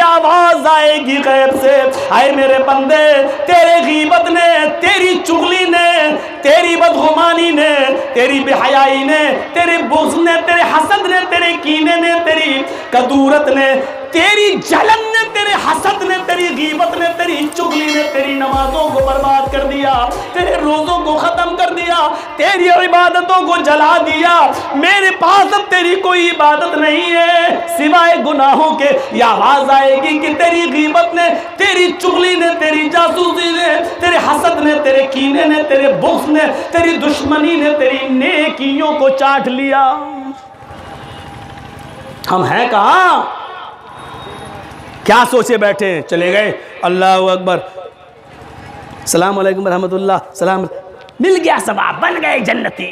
आवाज आएगी गैब से, आए मेरे बंदे, तेरे गीबत ने, तेरी चुगली ने, तेरी बदगुमानी ने, तेरी बेहयाई ने, तेरे बुग़्ज़ ने, तेरे हसद ने, तेरे कीने ने, तेरी कदूरत ने, तेरी जलन ने, तेरे हसद ने, तेरी गीबत ने, तेरी चुगली ने तेरी नमाजों को बर्बाद कर दिया, तेरे रोज़ों को ख़त्म कर दिया, तेरी इबादतों को जला दिया। मेरे पास अब तेरी कोई इबादत नहीं है सिवाय गुनाहों के। यह आवाज़ आएगी कि तेरी गीबत ने, तेरी चुगली ने, तेरी जासूसी ने, तेरे हसद ने, तेरे कीने ने, तेरे बुग़्ज़ ने, तेरी दुश्मनी ने तेरी नेकियों को चाट लिया। हम हैं कहाँ? क्या सोचे बैठे हैं? चले गए, अल्लाह अकबर, सलाम अलैकुम रहमतुल्लाह, सलाम, मिल गया सवाब, बन गए जन्नती।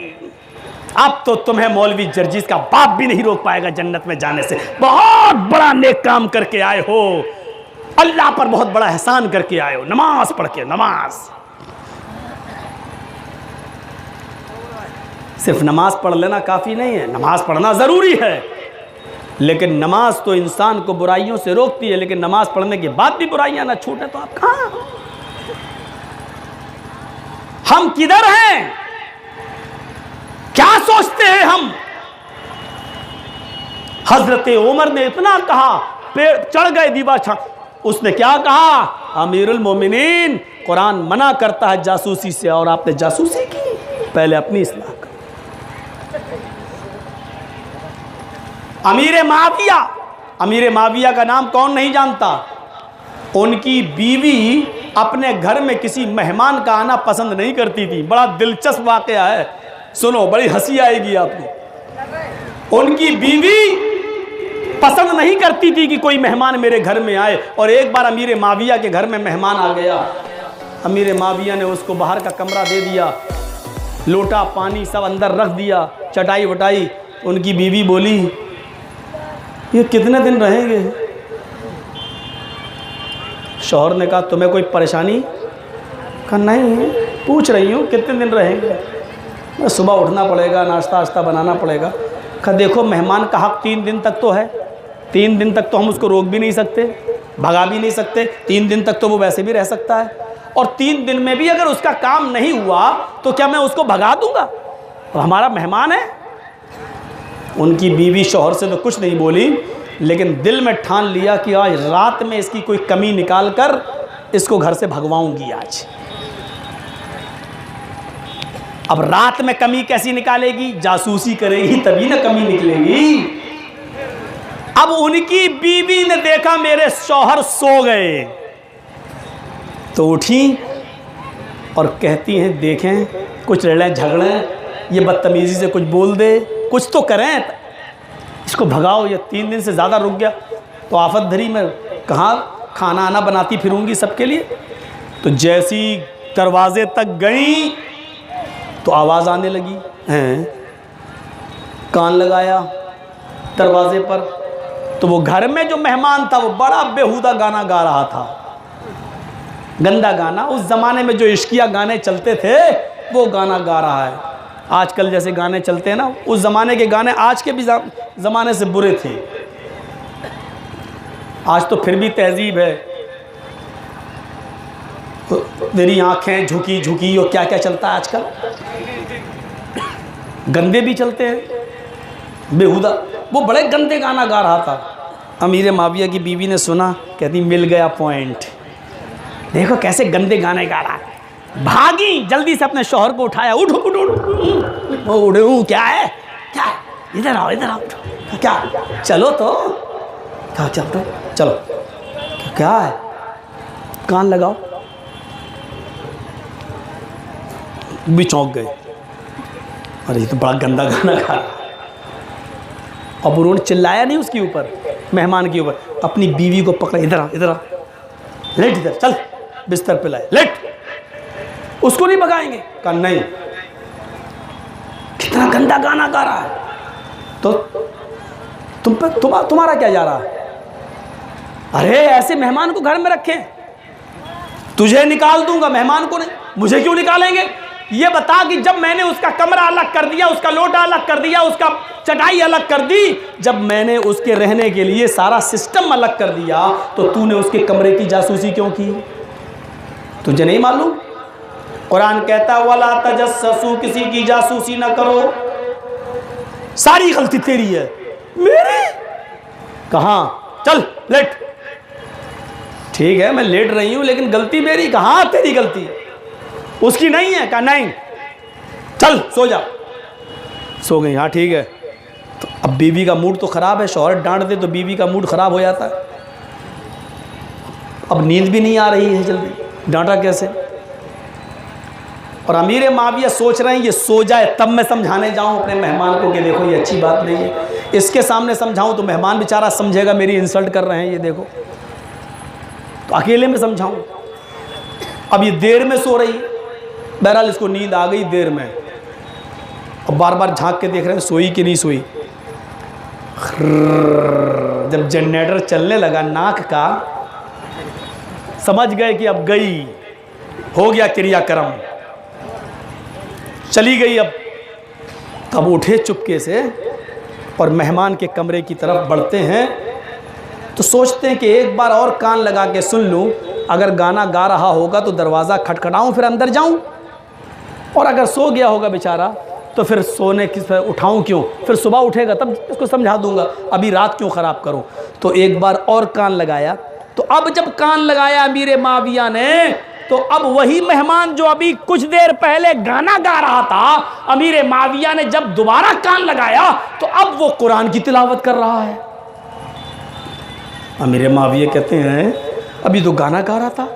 अब तो तुम्हें मौलवी जर्जीस का बाप भी नहीं रोक पाएगा जन्नत में जाने से। बहुत बड़ा नेक काम करके आए हो, अल्लाह पर बहुत बड़ा एहसान करके आए हो, नमाज पढ़ के। नमाज, सिर्फ नमाज पढ़ लेना काफ़ी नहीं है, नमाज पढ़ना ज़रूरी है, लेकिन नमाज तो इंसान को बुराइयों से रोकती है। लेकिन नमाज पढ़ने के बाद भी बुराइयां ना छूटे तो आप कहां? हम किधर हैं? क्या सोचते हैं हम? हजरत उमर ने इतना कहा, पेड़ चढ़ गए दीवार छा, उसने क्या कहा? अमीरुल मोमिनीन, कुरान मना करता है जासूसी से, और आपने जासूसी की। पहले अपनी इस्लाह कर। अमीर माविया, अमीर माविया का नाम कौन नहीं जानता? उनकी बीवी अपने घर में किसी मेहमान का आना पसंद नहीं करती थी। बड़ा दिलचस्प वाकया है, सुनो, बड़ी हंसी आएगी आपको। उनकी बीवी पसंद नहीं करती थी कि कोई मेहमान मेरे घर में आए, और एक बार अमीर माविया के घर में मेहमान आ गया। अमीर माविया ने उसको बाहर का कमरा दे दिया, लोटा पानी सब अंदर रख दिया, चटाई वटाई। उनकी बीवी बोली, ये कितने दिन रहेंगे? शौहर ने कहा, तुम्हें कोई परेशानी? कहा नहीं, पूछ रही हूँ कितने दिन रहेंगे। सुबह उठना पड़ेगा, नाश्ता वाश्ता बनाना पड़ेगा। कहा देखो, मेहमान का हक 3 दिन तक तो है, 3 दिन तक तो हम उसको रोक भी नहीं सकते, भगा भी नहीं सकते। 3 दिन तक तो वो वैसे भी रह सकता है, और 3 दिन में भी अगर उसका काम नहीं हुआ तो क्या मैं उसको भगा दूंगा? तो हमारा मेहमान है। उनकी बीवी शौहर से तो कुछ नहीं बोली, लेकिन दिल में ठान लिया कि आज रात में इसकी कोई कमी निकाल कर इसको घर से भगवाऊंगी आज। अब रात में कमी कैसी निकालेगी? जासूसी करेगी तभी ना कमी निकलेगी। अब उनकी बीवी ने देखा मेरे शौहर सो गए, तो उठी और कहती हैं, देखें कुछ लड़ें झगड़ें, ये बदतमीजी से कुछ बोल दे, कुछ तो करें, इसको भगाओ। ये 3 दिन से ज़्यादा रुक गया तो आफत धरी, मैं कहाँ खाना आना बनाती फिरूंगी सबके लिए। तो जैसी दरवाजे तक गई तो आवाज़ आने लगी, हैं? कान लगाया दरवाजे पर, तो वो घर में जो मेहमान था वो बड़ा बेहुदा गाना गा रहा था, गंदा गाना। उस ज़माने में जो इश्किया गाने चलते थे वो गाना गा रहा है। आजकल जैसे गाने चलते हैं ना, उस ज़माने के गाने आज के भी ज़माने से बुरे थे। आज तो फिर भी तहजीब है, तेरी आंखें झुकी झुकी और क्या क्या चलता है आजकल। गंदे भी चलते हैं, बेहुदा। वो बड़े गंदे गाना गा रहा था। अमीर माविया की बीवी ने सुना, कहती मिल गया पॉइंट, देखो कैसे गंदे गाने गा रहा है। भागी, जल्दी से अपने शौहर को उठाया, उठ उठ उठ। वो उड़े, क्या है, क्या है? इधर आओ, इधर आओ। क्या? चलो तो क्या? चलो चलो, क्या है? कान लगाओ। भी चौंक गए, अरे ये तो बड़ा गंदा गाना गा रहा। अब उन्होंने चिल्लाया नहीं उसके ऊपर, मेहमान के ऊपर, अपनी बीवी को पकड़ा, इधर आ, इधर आ, लेट इधर, चल बिस्तर पे लाए, लेट। उसको नहीं भगाएंगे? कहा नहीं, कितना गंदा गाना गा रहा है, तो तुम पे तुम्हारा क्या जा रहा है? अरे ऐसे मेहमान को घर में रखें, तुझे निकाल दूंगा, मेहमान को नहीं। मुझे क्यों निकालेंगे? ये बता कि जब मैंने उसका कमरा अलग कर दिया, उसका लोटा अलग कर दिया, उसका चटाई अलग कर दी, जब मैंने उसके रहने के लिए सारा सिस्टम अलग कर दिया, तो तूने उसके कमरे की जासूसी क्यों की? तुझे नहीं मालूम? कुरान कहता है वला तजस्ससू, किसी की जासूसी ना करो। सारी गलती तेरी है। मेरी? कहां? चल लेट। ठीक है मैं लेट रही हूं, लेकिन गलती मेरी कहां? तेरी गलती, उसकी नहीं है। कहा नहीं, चल सो जा। सो गई। हाँ ठीक है। तो अब बीवी का मूड तो ख़राब है, शौहर डांट दे तो बीवी का मूड ख़राब हो जाता है। अब नींद भी नहीं आ रही है जल्दी, डांटा कैसे? और अमीर माविया सोच रहे हैं ये सो जाए तब मैं समझाने जाऊं अपने मेहमान को कि देखो ये अच्छी बात नहीं है, इसके सामने समझाऊं तो मेहमान बेचारा समझेगा मेरी इंसल्ट कर रहे हैं ये देखो, तो अकेले में समझाऊं। अब ये देर में सो रही, बहरहाल इसको नींद आ गई देर में। अब बार बार झांक के देख रहे हैं सोई कि नहीं सोई। जब जनरेटर चलने लगा नाक का, समझ गए कि अब गई, हो गया क्रियाक्रम, चली गई। अब तब उठे चुपके से और मेहमान के कमरे की तरफ बढ़ते हैं, तो सोचते हैं कि एक बार और कान लगा के सुन लूं, अगर गाना गा रहा होगा तो दरवाज़ा खटखटाऊं फिर अंदर जाऊं, और अगर सो गया होगा बेचारा तो फिर सोने की उठाऊं क्यों, फिर सुबह उठेगा तब इसको समझा दूंगा, अभी रात क्यों ख़राब करूं। तो एक बार और कान लगाया। तो अब जब कान लगाया अमीर माविया ने, तो अब वही मेहमान जो अभी कुछ देर पहले गाना गा रहा था, अमीर माविया ने जब दोबारा कान लगाया तो अब वो कुरान की तिलावत कर रहा है। अमीर माविया कहते हैं अभी तो गाना गा रहा था,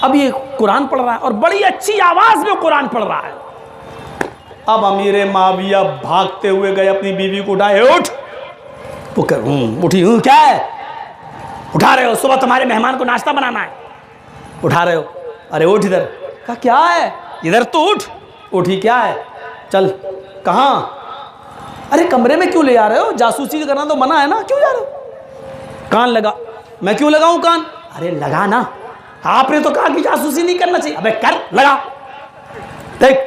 अब ये कुरान पढ़ रहा है और बड़ी अच्छी आवाज में कुरान पढ़ रहा है। अब अमीर माविया भागते हुए गए, अपनी बीवी को उठाए, उठ। वो कह उठी, क्या है? उठा रहे हो? सुबह तुम्हारे मेहमान को नाश्ता बनाना है, उठा रहे हो? अरे उठ इधर। कहा क्या है? इधर तो उठ। उठी, क्या है? चल। कहाँ? अरे कमरे में क्यों ले आ रहे हो? जासूसी करना तो मना है ना, क्यों जा रहे हो? कान लगा। मैं क्यों लगाऊं कान? अरे लगा ना, आपने तो कहा कि जासूसी नहीं करना चाहिए। अबे कर, लगा। देख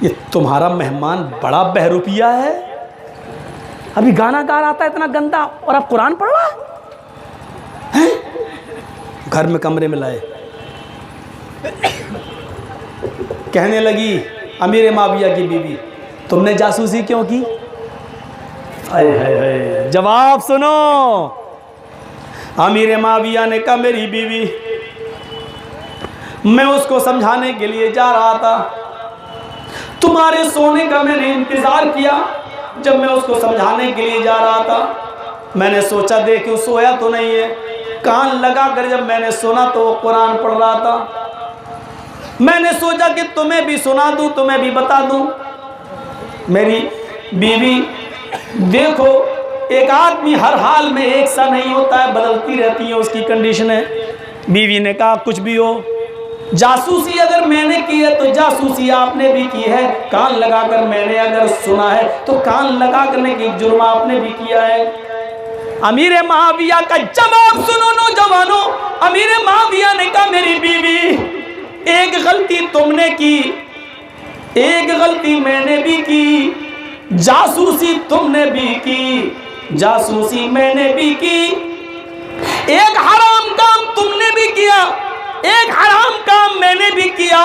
ये तुम्हारा मेहमान बड़ा बहरूपिया है, अभी गाना गा रहा था इतना गंदा और अब कुरान पढ़ रहा है? घर में कमरे में लाए, कहने लगी अमीर माविया की बीवी, तुमने जासूसी क्यों की? हाय हाय हाय। जवाब सुनो। अमीर माविया ने कहा मेरी बीवी, मैं उसको समझाने के लिए जा रहा था, तुम्हारे सोने का मैंने इंतजार किया। जब मैं उसको समझाने के लिए जा रहा था, मैंने सोचा देखो सोया तो नहीं है। कान लगाकर जब मैंने सुना तो वो कुरान पढ़ रहा था। मैंने सोचा कि तुम्हें भी सुना दूं, तुम्हें भी बता दूं। मेरी बीवी, देखो एक आदमी हर हाल में एक सा नहीं होता है, बदलती रहती है उसकी कंडीशनें। बीवी ने कहा कुछ भी हो, जासूसी अगर मैंने की है तो जासूसी आपने भी की है, कान लगाकर मैंने अगर सुना है तो कान लगा करने की जुर्म आपने भी किया है। अमीर माविया का जवाब सुनो नौजवानों। अमीर माविया ने कहा मेरी बीवी, एक गलती तुमने की, एक गलती मैंने भी की, जासूसी तुमने भी की, जासूसी मैंने भी की, एक हराम काम तुमने भी किया, एक हराम काम मैंने भी किया,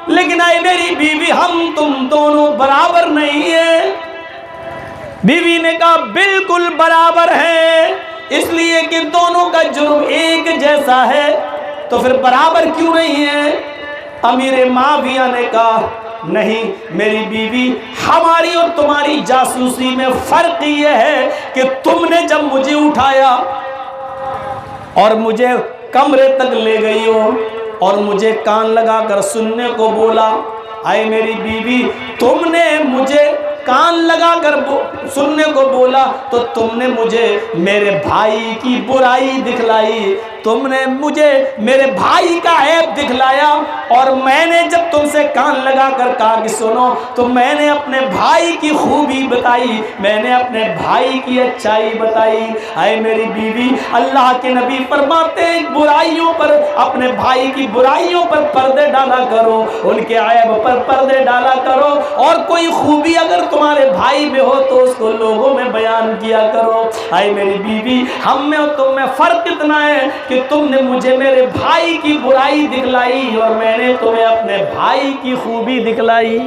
लेकिन आई मेरी बीवी हम तुम दोनों बराबर नहीं है। बीवी ने कहा बिल्कुल बराबर है, इसलिए कि दोनों का जुर्म एक जैसा है, तो फिर बराबर क्यों नहीं है? अमीर माविया ने कहा नहीं मेरी बीवी, हमारी और तुम्हारी जासूसी में फर्क यह है कि तुमने जब मुझे उठाया और मुझे कमरे तक ले गई हो और मुझे कान लगाकर सुनने को बोला, आए मेरी बीवी तुमने मुझे कान लगाकर सुनने को बोला तो तुमने मुझे मेरे भाई की बुराई दिखलाई, तुमने मुझे मेरे भाई का ऐब दिखलाया। और मैंने जब तुमसे कान लगाकर कहा कि सुनो, तो मैंने अपने भाई की खूबी बताई, मैंने अपने भाई की अच्छाई बताई। आए मेरी बीवी, अल्लाह के नबी फरमाते हैं बुराइयों पर, अपने भाई की बुराइयों पर पर्दे डाला करो, उनके ऐब पर पर्दे डाला करो, और कोई खूबी अगर तुम्हारे भाई में हो तो उसको लोगों में बयान किया करो। आए मेरी बीवी, हम में और तुम में फर्क इतना है कि तुमने मुझे मेरे भाई की बुराई दिखलाई और मैंने तुम्हें अपने भाई की खूबी दिखलाई।